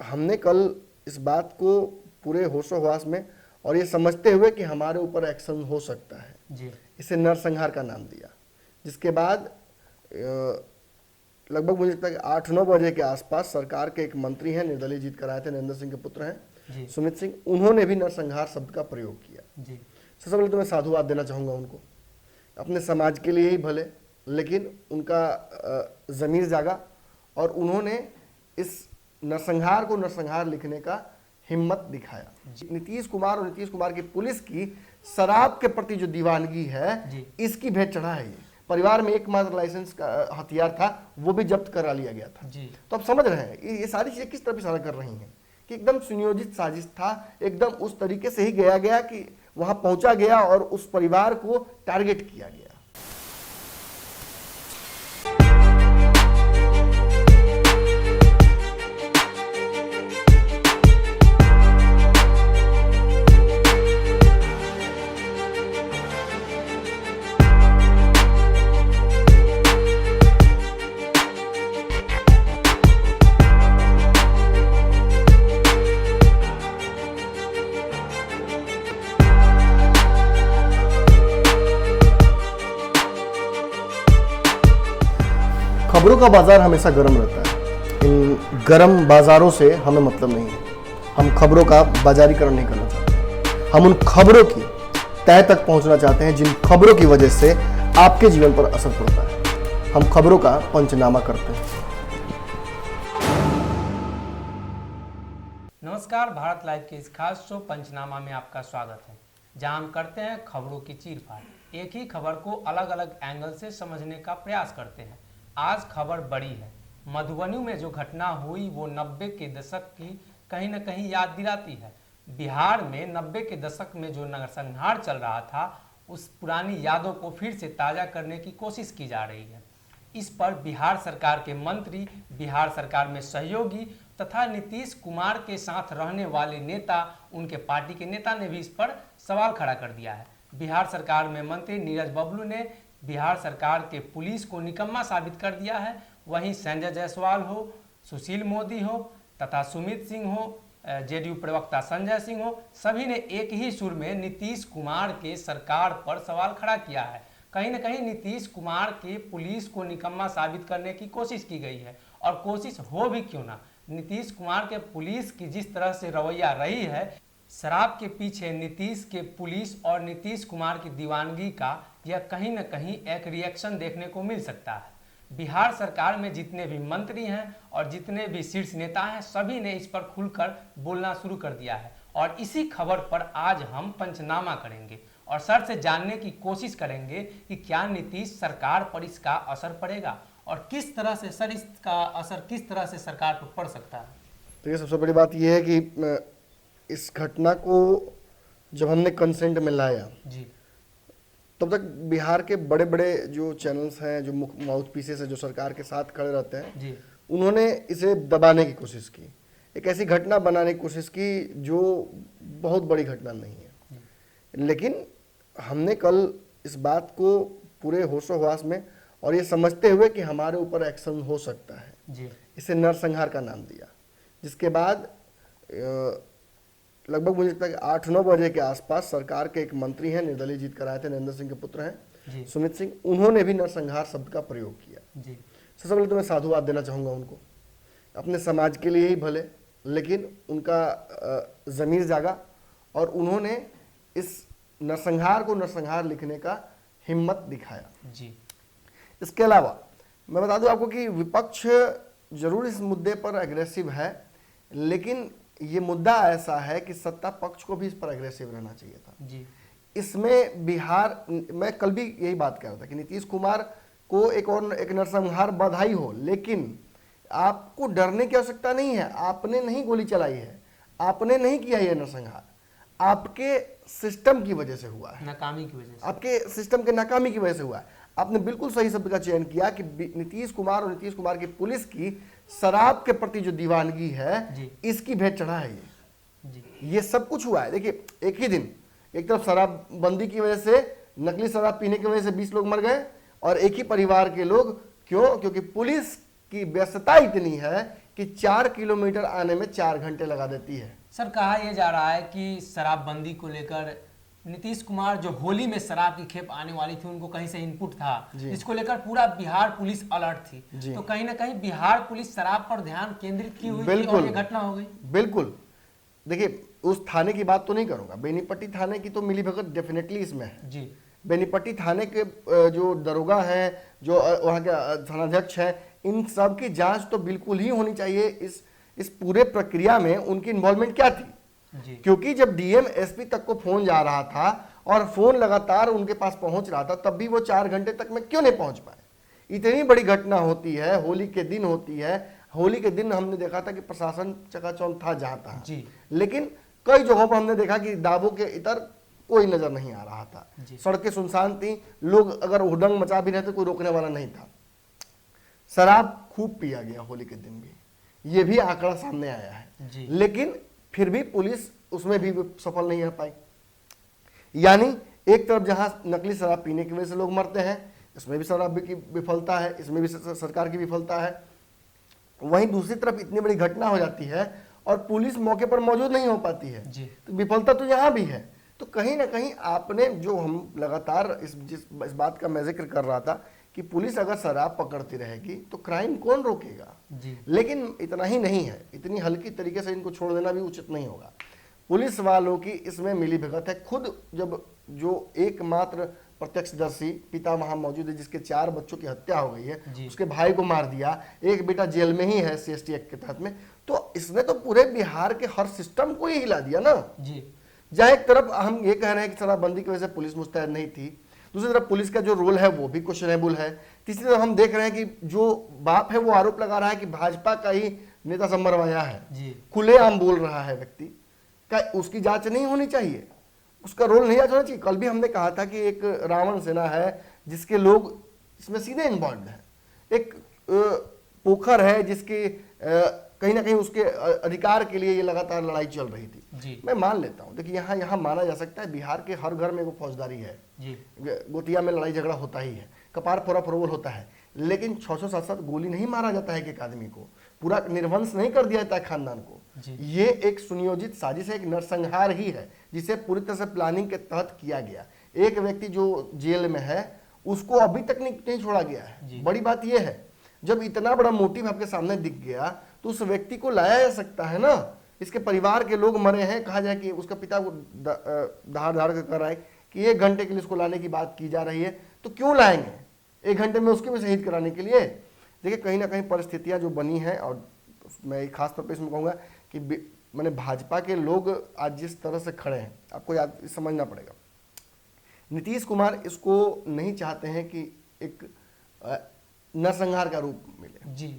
हमने कल इस बात को पूरे होशो हवास में और ये समझते हुए कि हमारे ऊपर एक्शन हो सकता है जी इसे नरसंहार का नाम दिया, जिसके बाद लगभग मुझे लगता है कि 8-9 बजे के आसपास सरकार के एक मंत्री हैं, निर्दलीय जीत कर आए थे, नरेंद्र सिंह के पुत्र हैं जी सुमित सिंह, उन्होंने भी नरसंहार शब्द का प्रयोग किया। जी सबसे पहले तो मैं साधुवाद देना चाहूँगा उनको, अपने समाज के लिए ही भले, लेकिन उनका ज़मीर जागा और उन्होंने इस नरसंहार को नरसंहार लिखने का हिम्मत दिखाया। नीतीश कुमार और नीतीश कुमार की पुलिस की शराब के प्रति जो दीवानगी है जी। इसकी भेंट चढ़ा है। ये परिवार में एकमात्र लाइसेंस का हथियार था, वो भी जब्त करा लिया गया था। जी तो आप समझ रहे हैं ये सारी चीजें किस तरफ इशारा कर रही हैं कि एकदम सुनियोजित साजिश था, एकदम उस तरीके से ही गया गया कि वहां पहुंचा गया और उस परिवार को टारगेट किया गया। खबरों का बाजार हमेशा गर्म रहता है। इन गर्म बाजारों से हमें मतलब नहीं है। हम खबरों का बाजारीकरण नहीं करना चाहते। हम उन खबरों की तह तक पहुंचना चाहते हैं जिन खबरों की वजह से आपके जीवन पर असर पड़ता है। हम खबरों का पंचनामा करते हैं। नमस्कार, भारत लाइव के इस खास शो पंचनामा में आपका स्वागत है, जहां हम करते हैं खबरों की चीरफाड़। एक ही खबर को अलग अलग एंगल से समझने का प्रयास करते हैं। आज खबर बड़ी है। मधुबनी में जो घटना हुई वो 90 के दशक की कहीं न कहीं याद दिलाती है। बिहार में 90 के दशक में जो नरसंहार चल रहा था, उस पुरानी यादों को फिर से ताज़ा करने की कोशिश की जा रही है। इस पर बिहार सरकार के मंत्री, बिहार सरकार में सहयोगी तथा नीतीश कुमार के साथ रहने वाले नेता, उनके पार्टी के नेता ने भी इस पर सवाल खड़ा कर दिया है। बिहार सरकार में मंत्री नीरज बबलू ने बिहार सरकार के पुलिस को निकम्मा साबित कर दिया है। वहीं संजय जायसवाल हो, सुशील मोदी हो तथा सुमित सिंह हो, जेडीयू प्रवक्ता संजय सिंह हो, सभी ने एक ही सुर में नीतीश कुमार के सरकार पर सवाल खड़ा किया है। कहीं न कहीं नीतीश कुमार के पुलिस को निकम्मा साबित करने की कोशिश की गई है, और कोशिश हो भी क्यों ना, नीतीश कुमार के पुलिस की जिस तरह से रवैया रही है, शराब के पीछे नीतीश के पुलिस और नीतीश कुमार की दीवानगी का यह कहीं न कहीं एक रिएक्शन देखने को मिल सकता है। बिहार सरकार में जितने भी मंत्री हैं और जितने भी शीर्ष नेता हैं, सभी ने इस पर खुलकर बोलना शुरू कर दिया है। और इसी खबर पर आज हम पंचनामा करेंगे और सर से जानने की कोशिश करेंगे कि क्या नीतीश सरकार पर इसका असर पड़ेगा और किस तरह से सर इसका असर किस तरह से सरकार पर पड़ सकता है। तो ये सबसे बड़ी बात यह है कि इस घटना को जब हमने कंसेंट में लाया जी, तब तक बिहार के बड़े बड़े जो चैनल्स हैं, जो माउथ पीसेस है, जो सरकार के साथ खड़े रहते हैं जी, उन्होंने इसे दबाने की कोशिश की, एक ऐसी घटना बनाने की कोशिश की जो बहुत बड़ी घटना नहीं है। लेकिन हमने कल इस बात को पूरे होशो हवास में और ये समझते हुए कि हमारे ऊपर एक्शन हो सकता है जी, इसे नरसंहार का नाम दिया, जिसके बाद लगभग मुझे लगता है कि 8-9 बजे के आसपास सरकार के एक मंत्री हैं, निर्दलीय जीत कर आए थे, नरेंद्र सिंह के पुत्र हैं सुमित सिंह, उन्होंने भी नरसंहार शब्द का प्रयोग किया। जी, सबसे पहले तो मैं साधुवाद देना चाहूँगा उनको, अपने समाज के लिए ही भले, लेकिन उनका ज़मीर जागा और उन्होंने इस नरसंहार को नरसंहार लिखने का हिम्मत दिखाया। जी, इसके अलावा मैं बता दूं आपको कि विपक्ष जरूर इस मुद्दे पर एग्रेसिव है, लेकिन ये मुद्दा ऐसा है कि सत्ता पक्ष को भी इस पर एग्रेसिव रहना चाहिए था। जी, इसमें बिहार, मैं कल भी यही बात कर रहा था कि नीतीश कुमार को एक नरसंहार बधाई हो, लेकिन आपको डरने की आवश्यकता नहीं है। आपने नहीं गोली चलाई है, आपने नहीं किया ये नरसंहार, आपके सिस्टम की वजह से हुआ है, नाकामी की वजह से, आपके सिस्टम के नाकामी की वजह से हुआ है। आपने बिल्कुल सही शब्द का चयन किया कि नीतीश कुमार और नीतीश कुमार की पुलिस की शराब के प्रति जो दीवानगी है, इसकी भेंट चढ़ा है ये सब कुछ हुआ है। देखिए, एक ही दिन एक तरफ शराबबंदी की वजह से, नकली शराब पीने की वजह से 20 लोग मर गए, और एक ही परिवार के लोग, क्योंकि पुलिस की व्यस्तता इतनी है कि 4 किलोमीटर आने में 4 घंटे लगा देती है। सर कहा यह जा रहा है कि शराबबंदी को लेकर नीतीश कुमार जो होली में शराब की खेप आने वाली थी उनको कहीं से इनपुट था, जिसको लेकर पूरा बिहार पुलिस अलर्ट थी। तो कहीं ना कहीं बिहार पुलिस शराब पर ध्यान केंद्रित की हुई थी और ये घटना हो गई। बिल्कुल। देखिए, उस थाने की बात तो नहीं करूंगा, बेनीपट्टी थाने की तो मिलीभगत डेफिनेटली इसमें है जी। बेनीपट्टी थाने के जो दरोगा हैं, जो वहाँ के थानाध्यक्ष हैं, इन सब की जांच तो बिल्कुल ही होनी चाहिए। इस पूरे प्रक्रिया में उनकी इन्वॉल्वमेंट क्या थी जी। क्योंकि जब डीएम एसपी तक को फोन जा रहा था और फोन लगातार उनके पास पहुंच रहा था, तब भी वो 4 घंटे तक में क्यों नहीं पहुंच पाए। इतनी बड़ी घटना होती है, होली के दिन होती है। होली के दिन हमने देखा था कि प्रशासन चकाचौंध था जहां था जी। लेकिन कई जगहों पर हमने देखा कि दावों के इतर कोई नजर नहीं आ रहा था। सड़कें सुनसान थी, लोग अगर हुदंग मचा भी रहे थे कोई रोकने वाला नहीं था। शराब खूब पिया गया होली के दिन भी, ये भी आंकड़ा सामने आया है। लेकिन फिर भी पुलिस उसमें भी सफल नहीं हो पाई। यानी एक तरफ जहां नकली शराब पीने की वजह से लोग मरते हैं, इसमें भी शराब की विफलता है, इसमें भी सरकार की विफलता है। वहीं दूसरी तरफ इतनी बड़ी घटना हो जाती है और पुलिस मौके पर मौजूद नहीं हो पाती है, तो विफलता तो यहाँ भी है। तो कहीं ना कहीं आपने जो हम लगातार इस बात का मैं जिक्र कर रहा था कि पुलिस अगर शराब पकड़ती रहेगी तो क्राइम कौन रोकेगा। लेकिन इतना ही नहीं है, इतनी हल्की तरीके से इनको छोड़ देना भी उचित नहीं होगा। पुलिस वालों की इसमें मिलीभगत है। खुद जब जो एकमात्र प्रत्यक्षदर्शी पिता वहां मौजूद है जिसके 4 बच्चों की हत्या हो गई है, उसके भाई को मार दिया, एक बेटा जेल में ही है CST एक्ट के तहत में, तो इसने तो पूरे बिहार के हर सिस्टम को ही हिला दिया ना जी। जहाँ एक तरफ हम ये कह रहे हैं कि शराबबंदी की वजह से पुलिस मुस्तैद नहीं थी, दूसरी तरफ पुलिस का जो रोल है वो भी क्वेश्चनेबल है, तीसरी तरफ हम देख रहे हैं कि जो बाप है वो आरोप लगा रहा है कि भाजपा का ही नेता सब मरवाया है, खुलेआम बोल रहा है व्यक्ति का, उसकी जांच नहीं होनी चाहिए, उसका रोल नहीं जांच होना चाहिए। कल भी हमने कहा था कि एक रावण सेना है जिसके लोग इसमें सीधे इन्वॉल्व हैं, एक पोखर है जिसके कहीं ना कहीं उसके अधिकार के लिए ये लगातार लड़ाई चल रही थी। मैं मान लेता हूँ, देखिए यहाँ माना जा सकता है बिहार के हर घर में वो फौजदारी है, गोतिया में लड़ाई झगड़ा होता ही है, कपार फोड़ा फरोल होता है, लेकिन 600-700 गोली नहीं मारा जाता है एक आदमी को, पूरा निर्वंश नहीं कर दिया जाता है खानदान को। ये एक सुनियोजित साजिश है, एक नरसंहार ही है जिसे पूरी तरह से प्लानिंग के तहत किया गया। एक व्यक्ति जो जेल में है उसको अभी तक नहीं छोड़ा गया है। बड़ी बात यह है जब इतना बड़ा मोटिव आपके सामने दिख गया तो उस व्यक्ति को लाया जा सकता है ना। इसके परिवार के लोग मरे हैं, कहा जाए कि उसका पिता को धार कर रहा है कि 1 घंटे के लिए उसको लाने की बात की जा रही है, तो क्यों लाएंगे 1 घंटे में उसके भी शहीद कराने के लिए। देखिए कहीं ना कहीं परिस्थितियां जो बनी हैं, और मैं खास तौर पर इसमें कहूँगा कि मैंने भाजपा के लोग आज जिस तरह से खड़े हैं, आपको याद समझना पड़ेगा, नीतीश कुमार इसको नहीं चाहते हैं कि एक नरसंहार का रूप मिले जी,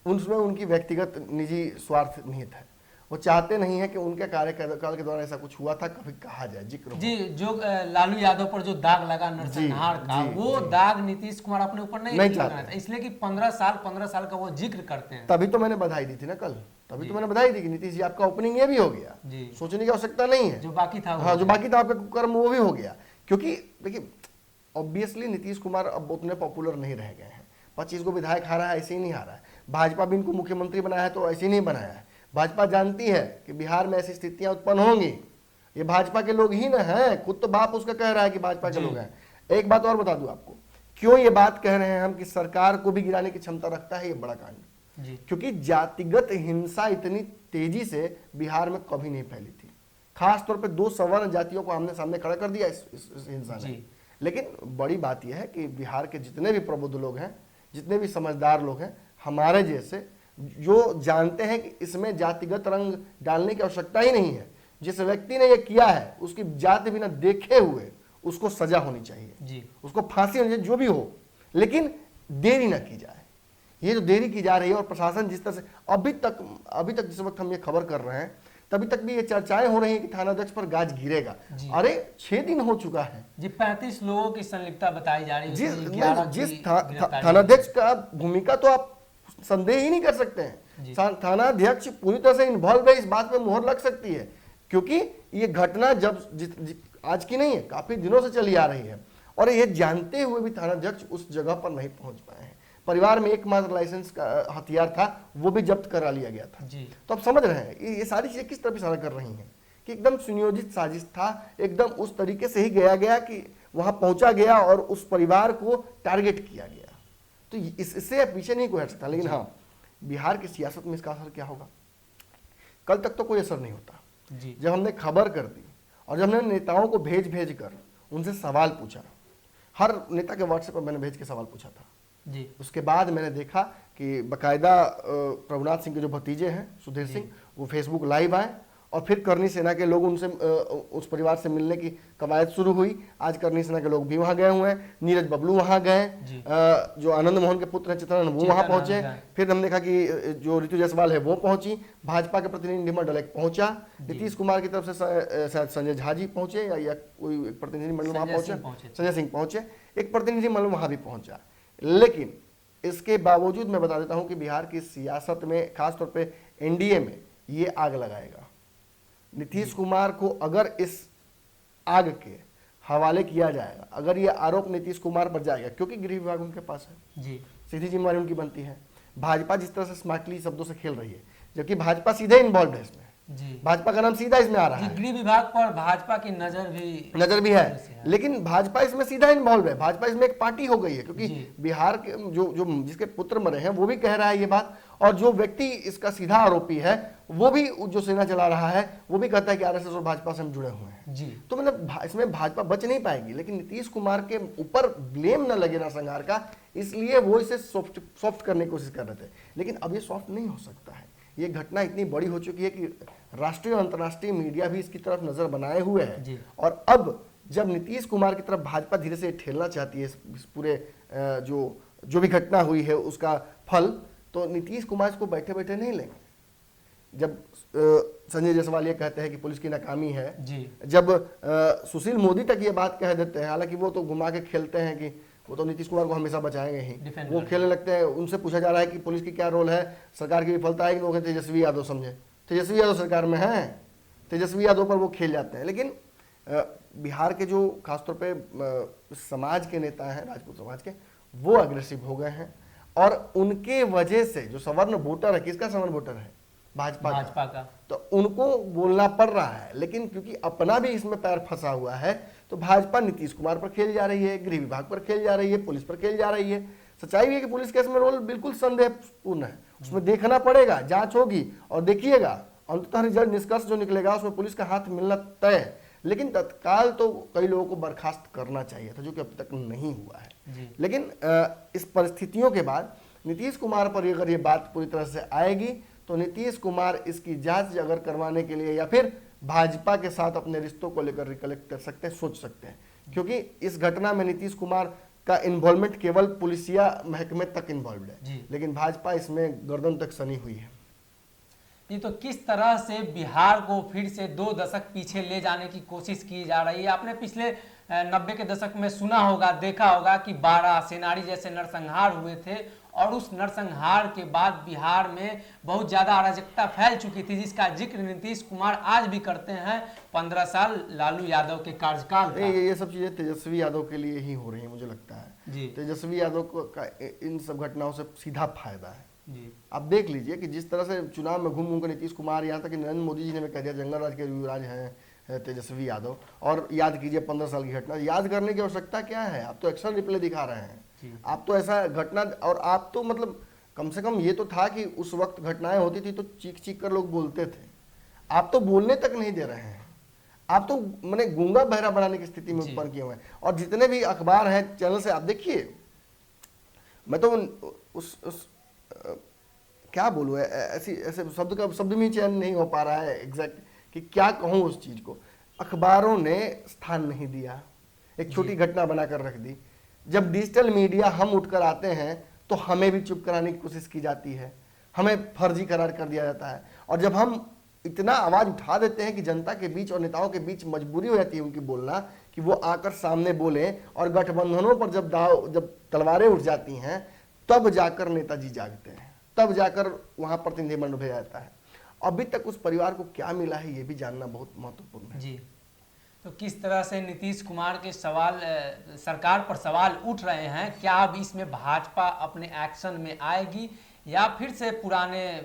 उसमें उनकी व्यक्तिगत निजी स्वार्थ निहित है। वो चाहते नहीं है कि उनके कार्यकाल के दौरान ऐसा कुछ हुआ था कभी कहा जाए, जिक्र जी। जो लालू यादव पर जो दाग लगा नरसंहार का, वो दाग नीतीश कुमार अपने ऊपर नहीं चाहते, इसलिए कि 15 साल का वो जिक्र करते हैं। तभी तो मैंने बधाई दी थी ना कल, तभी तो मैंने बधाई दी कि नीतीश जी आपका ओपनिंग ये भी हो गया, सोचने की आवश्यकता नहीं है, जो बाकी था हाँ जो बाकी था आपका कर्म वो भी हो गया। क्योंकि देखिए ऑब्वियसली नीतीश कुमार अब उतने पॉपुलर नहीं रह गए हैं, 25 को विधायक हारा है ऐसे ही नहीं हारा है, भाजपा भी इनको मुख्यमंत्री बनाया है तो ऐसे ही नहीं बनाया है। भाजपा जानती है कि बिहार में ऐसी स्थितियां उत्पन्न होंगी, ये भाजपा के लोग ही ना हैं, खुद तो बाप उसका कह रहा है कि भाजपा के लोग हैं। एक बात और बता दूं आपको, क्यों ये बात कह रहे हैं हम कि सरकार को भी गिराने की क्षमता रखता है ये बड़ा कांड, क्योंकि जातिगत हिंसा इतनी तेजी से बिहार में कभी नहीं फैली थी। खास तौर पर 2 सवर्ण जातियों को आमने सामने खड़ा कर दिया इस हिंसा ने। लेकिन बड़ी बात यह है कि बिहार के जितने भी प्रबुद्ध लोग हैं, जितने भी समझदार लोग हैं, हमारे जैसे जो जानते हैं कि इसमें जातिगत रंग डालने की आवश्यकता ही नहीं है, जिस व्यक्ति ने ये किया है उसकी जाति बिना देखे हुए उसको सजा होनी चाहिए जी, उसको फांसी होनी चाहिए जो भी हो, लेकिन देरी ना की जाए। ये जो देरी की जा रही है और प्रशासन जिस तरह से अभी तक जिस वक्त हम ये खबर कर रहे हैं तभी तक भी ये चर्चाएं हो रही हैं कि थानाध्यक्ष पर गाज गिरेगा। अरे 6 दिन हो चुका है जी, 35 लोगों की संलिप्तता बताई जा रही है। जिस थानाध्यक्ष का भूमिका तो आप संदेह ही नहीं कर सकते हैं, थानाध्यक्ष पूरी तरह से इन्वॉल्व है, इस बात पे मोहर लग सकती है, क्योंकि ये घटना आज की नहीं है, काफी दिनों से चली आ रही है और ये जानते हुए भी थानाध्यक्ष उस जगह पर नहीं पहुंच पाए हैं। परिवार में एकमात्र लाइसेंस का हथियार था, वो भी जब्त करा लिया गया था। जी तो आप समझ रहे हैं ये सारी चीजें किस तरफ इशारा कर रही हैं कि एकदम सुनियोजित साजिश था, एकदम उस तरीके से ही गया गया कि वहां पहुंचा गया और उस परिवार को टारगेट किया गया। तो इससे पीछे नहीं कोई हट सकता। लेकिन हाँ, बिहार की सियासत में इसका असर क्या होगा, कल तक तो कोई असर नहीं होता। जी जब हमने खबर कर दी और जब हमने नेताओं को भेज भेज कर उनसे सवाल पूछा, हर नेता के व्हाट्सएप पर मैंने भेज के सवाल पूछा था, जी उसके बाद मैंने देखा कि बकायदा प्रभुनाथ सिंह के जो भतीजे हैं सुधीर सिंह, वो फेसबुक लाइव आए और फिर करनी सेना के लोग उनसे उस परिवार से मिलने की कवायद शुरू हुई। आज करनी सेना के लोग भी वहां गए हुए हैं, नीरज बबलू वहां गए, जो आनंद मोहन के पुत्र हैं चित्रानंद वो वहां पहुंचे। फिर हमने देखा कि जो ऋतु जायसवाल है वो पहुंची, भाजपा के प्रतिनिधिमंडल एक पहुंचा, नीतीश कुमार की तरफ से शायद संजय झा जी पहुंचे या कोई प्रतिनिधिमंडल वहां पहुंचे, संजय सिंह पहुंचे, एक प्रतिनिधिमंडल वहां भी पहुंचा। लेकिन इसके बावजूद मैं बता देता हूं कि बिहार की सियासत में खासतौर पे एनडीए में ये आग लगाएगा। नीतीश कुमार को अगर इस आग के हवाले किया जाएगा, अगर ये आरोप नीतीश कुमार पर जाएगा, क्योंकि गृह विभाग उनके पास है, जी सीधी जिम्मेवारी उनकी बनती है। भाजपा जिस तरह से स्मार्टली शब्दों से खेल रही है, जबकि भाजपा सीधे इन्वॉल्व है इसमें, जी भाजपा का नाम सीधा इसमें आ रहा जी है, गृह विभाग पर भाजपा की नजर भी है, लेकिन भाजपा इसमें सीधा इन्वॉल्व है। भाजपा इसमें एक पार्टी हो गई है, क्योंकि जी। बिहार के जो जिसके पुत्र मरे हैं वो भी कह रहा है ये बात, और जो व्यक्ति इसका सीधा आरोपी है वो भी, जो सेना चला रहा है वो भी कहता है कि आरएसएस और भाजपा से हम जुड़े हुए हैं। जी तो मतलब इसमें भाजपा बच नहीं पाएगी। लेकिन नीतीश कुमार के ऊपर ब्लेम न लगे नरसंहार का, इसलिए वो इसे सॉफ्ट करने की कोशिश कर रहे थे। लेकिन अब ये सॉफ्ट नहीं हो सकता है। ये घटना इतनी बड़ी हो चुकी है कि राष्ट्रीय और अंतर्राष्ट्रीय मीडिया भी इसकी तरफ नजर बनाए हुए है। और अब जब नीतीश कुमार की तरफ भाजपा धीरे से ठेलना चाहती है इस पूरे जो भी घटना हुई है उसका फल, तो नीतीश कुमार इसको बैठे बैठे नहीं लेंगे। जब संजय जायसवाल ये कहते हैं कि पुलिस की नाकामी है, जी जब सुशील मोदी तक ये बात कह देते हैं, हालांकि वो तो घुमा के खेलते हैं कि वो तो नीतीश कुमार को हमेशा बचाएंगे ही, वो खेलने लगते हैं। उनसे पूछा जा रहा है कि पुलिस की क्या रोल है, सरकार की विफलता है कि वो कहते हैं तेजस्वी यादव समझे, तेजस्वी यादव सरकार में है, तेजस्वी यादव पर वो खेल जाते हैं। लेकिन बिहार के जो खासतौर पे समाज के नेता हैं, राजपूत समाज के, वो अग्रेसिव हो गए हैं और उनके वजह से जो सवर्ण वोटर है, किसका सवर्ण वोटर है, भाजपा का, तो उनको बोलना पड़ रहा है। लेकिन क्योंकि अपना भी इसमें पैर फंसा हुआ है, तो भाजपा नीतीश कुमार पर खेल जा रही है, गृह विभाग पर खेल जा रही है, पुलिस पर खेल जा रही है। सच्चाई है कि पुलिस का इसमें रोल बिल्कुल संदेहपूर्ण है, उसमें देखना पड़ेगा, जांच होगी और देखिएगा अंततः रिजल्ट निष्कर्ष जो निकलेगा उसमें पुलिस का हाथ मिलना तय है। लेकिन तत्काल तो कई लोगों को बर्खास्त करना चाहिए था, जो कि अब तक नहीं हुआ है। लेकिन इस परिस्थितियों के बाद नीतीश कुमार पर अगर ये बात पूरी तरह से आएगी, तो नीतीश कुमार इसकी जांच अगर करवाने के लिए या फिर भाजपा के साथ अपने रिश्तों को लेकर रिकलेक्ट कर सकते हैं, सोच सकते हैं। क्योंकि इस घटना में नीतीश कुमार का इन्वॉल्वमेंट केवल पुलिसिया महकमे तक इन्वॉल्व है, लेकिन भाजपा इसमें गर्दन तक सनी हुई है। ये तो किस तरह से बिहार को फिर से 2 दशक पीछे ले जाने की कोशिश की जा रही है। आपने पिछले 90 के दशक में सुना होगा, देखा होगा कि 12 सेनारी जैसे नरसंहार हुए थे और उस नरसंहार के बाद बिहार में बहुत ज़्यादा अराजकता फैल चुकी थी, जिसका जिक्र नीतीश कुमार आज भी करते हैं। 15 साल लालू यादव के कार्यकाल का। ये सब चीज़ें तेजस्वी यादव के लिए ही हो रही है, मुझे लगता है जी। तेजस्वी यादव का इन सब घटनाओं से सीधा फायदा है। जी। आप देख लीजिए कि जिस तरह से चुनाव में घूम घूम कर नीतीश कुमार, यहाँ तक कि नरेंद्र मोदी जी ने भी कह दिया जंगल राज के युवराज हैं तेजस्वी यादव। और याद कीजिए 15 साल की घटना, याद करने की आवश्यकता क्या है, आप तो एक्शन रिप्ले दिखा रहे हैं, आप तो ऐसा घटना, और आप तो मतलब कम से कम ये तो था कि उस वक्त घटनाएं होती थी तो चीख चीख कर लोग बोलते थे, आप तो बोलने तक नहीं दे रहे हैं, आप तो मैंने गूंगा बहरा बनाने की स्थिति में उत्पन्न किए हुए हैं। और जितने भी अखबार हैं, चैनल से आप देखिए, मैं तो उस क्या बोलूँ, ऐसे शब्द में चयन नहीं हो पा रहा है एग्जैक्ट कि क्या कहूँ उस चीज को। अखबारों ने स्थान नहीं दिया, एक छोटी घटना बनाकर रख दी। जब डिजिटल मीडिया हम उठकर आते हैं तो हमें भी चुप कराने की कोशिश की जाती है, हमें फर्जी करार कर दिया जाता है। और जब हम इतना आवाज उठा देते हैं कि जनता के बीच और नेताओं के बीच मजबूरी हो जाती है उनकी बोलना, कि वो आकर सामने बोले, और गठबंधनों पर जब तलवारें उठ जाती हैं, तब जाकर नेताजी जागते हैं, तब जाकर वहां प्रतिनिधिमंडल भेजा जाता है। अभी तक उस परिवार को क्या मिला है ये भी जानना बहुत महत्वपूर्ण है। जी, तो किस तरह से नीतीश कुमार के सवाल सरकार पर सवाल उठ रहे हैं, क्या अब इसमें भाजपा अपने एक्शन में आएगी या फिर से पुराने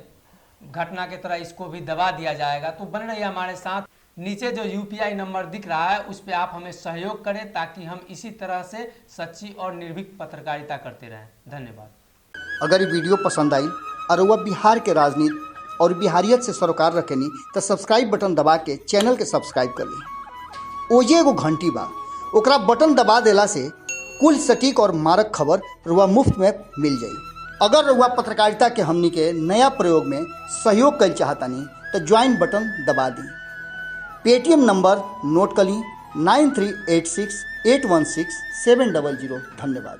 घटना की तरह इसको भी दबा दिया जाएगा? तो बन रही हमारे साथ। नीचे जो UPI नंबर दिख रहा है उस पर आप हमें सहयोग करें ताकि हम इसी तरह से सच्ची और निर्भीक पत्रकारिता करते रहें। धन्यवाद। अगर ये वीडियो पसंद आई और वह बिहार के राजनीति और बिहारियत से सरोकार रखेनी तो सब्सक्राइब बटन दबा के चैनल के सब्सक्राइब कर ली। ओजे एगो घंटी बा, ओकरा बटन दबा देला से कुल सटीक और मारक खबर रुआ मुफ्त में मिल जाई। अगर रुआ पत्रकारिता के हमनी के नया प्रयोग में सहयोग कर चाहतानी तो ज्वाइन बटन दबा दी। पेटीएम नंबर नोट कर ली 9386816700। धन्यवाद।